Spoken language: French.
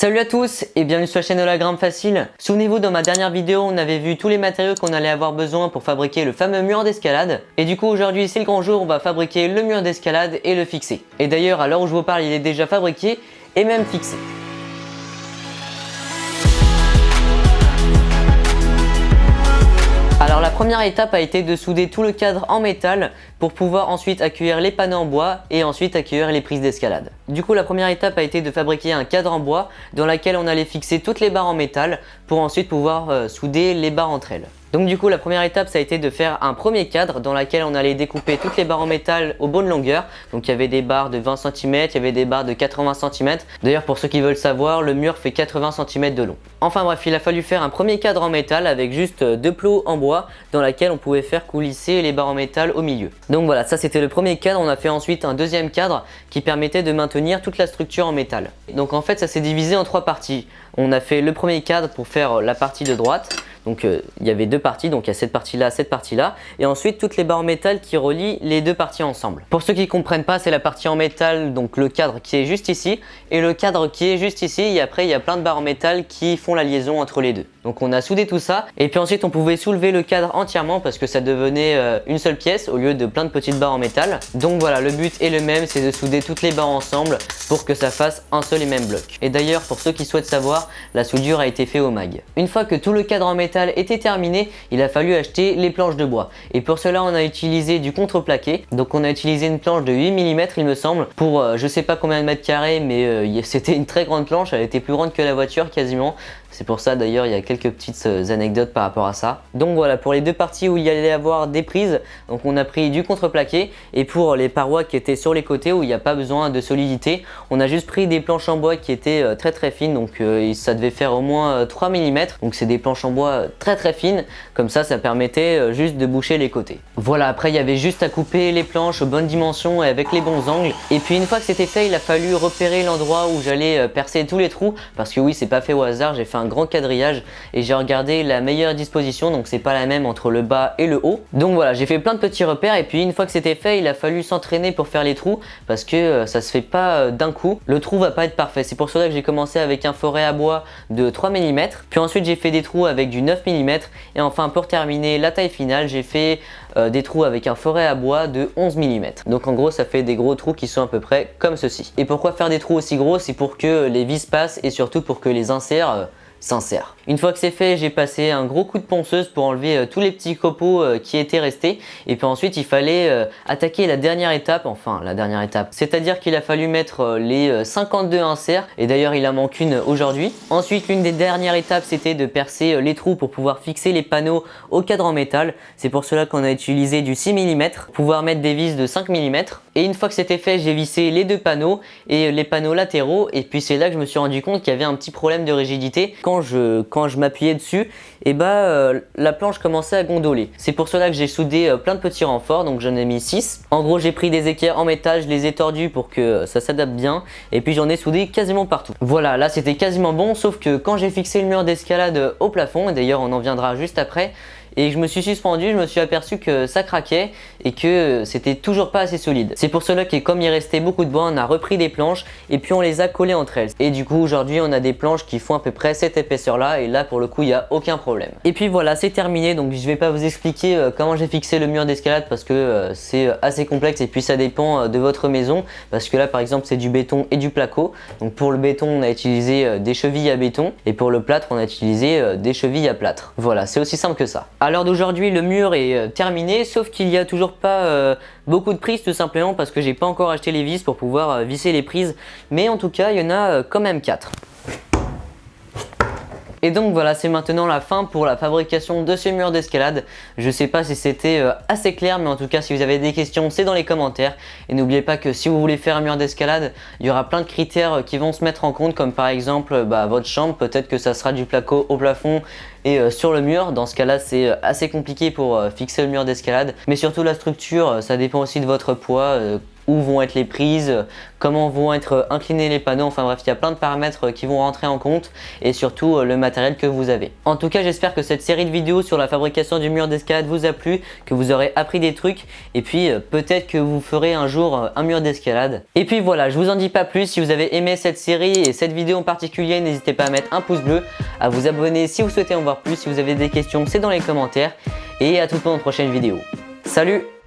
Salut à tous et bienvenue sur la chaîne de la Grimpe Facile. Souvenez-vous, dans ma dernière vidéo, on avait vu tous les matériaux qu'on allait avoir besoin pour fabriquer le fameux mur d'escalade. Et du coup, aujourd'hui, c'est le grand jour, on va fabriquer le mur d'escalade et le fixer. Et d'ailleurs, à l'heure où je vous parle, il est déjà fabriqué et même fixé. Alors la première étape a été de souder tout le cadre en métal pour pouvoir ensuite accueillir les panneaux en bois et ensuite accueillir les prises d'escalade. Du coup, la première étape a été de fabriquer un cadre en bois dans lequel on allait fixer toutes les barres en métal pour ensuite pouvoir souder les barres entre elles. Donc du coup, la première étape, ça a été de faire un premier cadre dans lequel on allait découper toutes les barres en métal aux bonnes longueurs. Donc il y avait des barres de 20 cm, il y avait des barres de 80 cm. D'ailleurs, pour ceux qui veulent savoir, le mur fait 80 cm de long. Enfin bref, il a fallu faire un premier cadre en métal avec juste deux plots en bois dans lequel on pouvait faire coulisser les barres en métal au milieu. Donc voilà, ça c'était le premier cadre. On a fait ensuite un deuxième cadre qui permettait de maintenir toute la structure en métal. Donc en fait, ça s'est divisé en trois parties. On a fait le premier cadre pour faire la partie de droite. Donc il y avait deux parties, donc il y a cette partie-là, et ensuite toutes les barres en métal qui relient les deux parties ensemble. Pour ceux qui ne comprennent pas, c'est la partie en métal, donc le cadre qui est juste ici, et le cadre qui est juste ici, et après il y a plein de barres en métal qui font la liaison entre les deux. Donc on a soudé tout ça, et puis ensuite on pouvait soulever le cadre entièrement parce que ça devenait une seule pièce au lieu de plein de petites barres en métal. Donc voilà, le but est le même, c'est de souder toutes les barres ensemble pour que ça fasse un seul et même bloc. Et d'ailleurs, pour ceux qui souhaitent savoir, la soudure a été faite au mag. Une fois que tout le cadre en métal était terminé, il a fallu acheter les planches de bois. Et pour cela, on a utilisé du contreplaqué. Donc on a utilisé une planche de 8 mm il me semble, pour je sais pas combien de mètres carrés, mais c'était une très grande planche, elle était plus grande que la voiture quasiment. C'est pour ça d'ailleurs il y a quelques petites anecdotes par rapport à ça. Donc voilà, pour les deux parties où il y allait avoir des prises, donc on a pris du contreplaqué, et pour les parois qui étaient sur les côtés où il n'y a pas besoin de solidité, on a juste pris des planches en bois qui étaient très fines, donc ça devait faire au moins 3 mm, donc c'est des planches en bois très fines, comme ça permettait juste de boucher les côtés. Voilà, après il y avait juste à couper les planches aux bonnes dimensions et avec les bons angles, et puis une fois que c'était fait, il a fallu repérer l'endroit où j'allais percer tous les trous, parce que oui, c'est pas fait au hasard, j'ai fait un grand quadrillage et j'ai regardé la meilleure disposition, donc c'est pas la même entre le bas et le haut. Donc voilà, j'ai fait plein de petits repères, et puis une fois que c'était fait, il a fallu s'entraîner pour faire les trous parce que ça se fait pas d'un coup, le trou va pas être parfait. C'est pour cela que j'ai commencé avec un forêt à bois de 3 mm, puis ensuite j'ai fait des trous avec du 9 mm, et enfin pour terminer la taille finale, j'ai fait des trous avec un forêt à bois de 11 mm. Donc en gros, ça fait des gros trous qui sont à peu près comme ceci. Et pourquoi faire des trous aussi gros? C'est pour que les vis passent et surtout pour que les inserts s'insère. Une fois que c'est fait, j'ai passé un gros coup de ponceuse pour enlever tous les petits copeaux qui étaient restés, et puis ensuite il fallait attaquer la dernière étape, c'est-à-dire qu'il a fallu mettre les 52 inserts, et d'ailleurs il en manque une aujourd'hui. Ensuite, l'une des dernières étapes, c'était de percer les trous pour pouvoir fixer les panneaux au cadre en métal. C'est pour cela qu'on a utilisé du 6 mm pour pouvoir mettre des vis de 5 mm. Et une fois que c'était fait, j'ai vissé les deux panneaux et les panneaux latéraux, et puis c'est là que je me suis rendu compte qu'il y avait un petit problème de rigidité. Quand je m'appuyais dessus, et la planche commençait à gondoler. C'est pour cela que j'ai soudé plein de petits renforts, donc j'en ai mis 6. En gros, j'ai pris des équerres en métal, je les ai tordus pour que ça s'adapte bien, et puis j'en ai soudé quasiment partout. Voilà, là c'était quasiment bon, sauf que quand j'ai fixé le mur d'escalade au plafond, et d'ailleurs on en viendra juste après, et je me suis suspendu, je me suis aperçu que ça craquait et que c'était toujours pas assez solide. C'est pour cela que comme il restait beaucoup de bois, on a repris des planches et puis on les a collées entre elles. Et du coup aujourd'hui on a des planches qui font à peu près cette épaisseur là, et là pour le coup il n'y a aucun problème. Et puis voilà, c'est terminé, donc je vais pas vous expliquer comment j'ai fixé le mur d'escalade parce que c'est assez complexe, et puis ça dépend de votre maison, parce que là par exemple c'est du béton et du placo. Donc pour le béton on a utilisé des chevilles à béton, et pour le plâtre on a utilisé des chevilles à plâtre. Voilà, c'est aussi simple que ça. À l'heure d'aujourd'hui, le mur est terminé, sauf qu'il n'y a toujours pas beaucoup de prises, tout simplement parce que j'ai pas encore acheté les vis pour pouvoir visser les prises, mais en tout cas il y en a quand même 4. Et donc voilà, c'est maintenant la fin pour la fabrication de ce mur d'escalade. Je sais pas si c'était assez clair, mais en tout cas si vous avez des questions, c'est dans les commentaires. Et n'oubliez pas que si vous voulez faire un mur d'escalade, il y aura plein de critères qui vont se mettre en compte, comme par exemple votre chambre, peut-être que ça sera du placo au plafond et sur le mur. Dans ce cas là c'est assez compliqué pour fixer le mur d'escalade, mais surtout la structure, ça dépend aussi de votre poids. où vont être les prises, comment vont être inclinés les panneaux, enfin bref, il y a plein de paramètres qui vont rentrer en compte et surtout le matériel que vous avez. En tout cas, j'espère que cette série de vidéos sur la fabrication du mur d'escalade vous a plu, que vous aurez appris des trucs et puis peut-être que vous ferez un jour un mur d'escalade. Et puis voilà, je vous en dis pas plus. Si vous avez aimé cette série et cette vidéo en particulier, n'hésitez pas à mettre un pouce bleu, à vous abonner si vous souhaitez en voir plus. Si vous avez des questions, c'est dans les commentaires et à toutes dans une prochaine vidéo. Salut!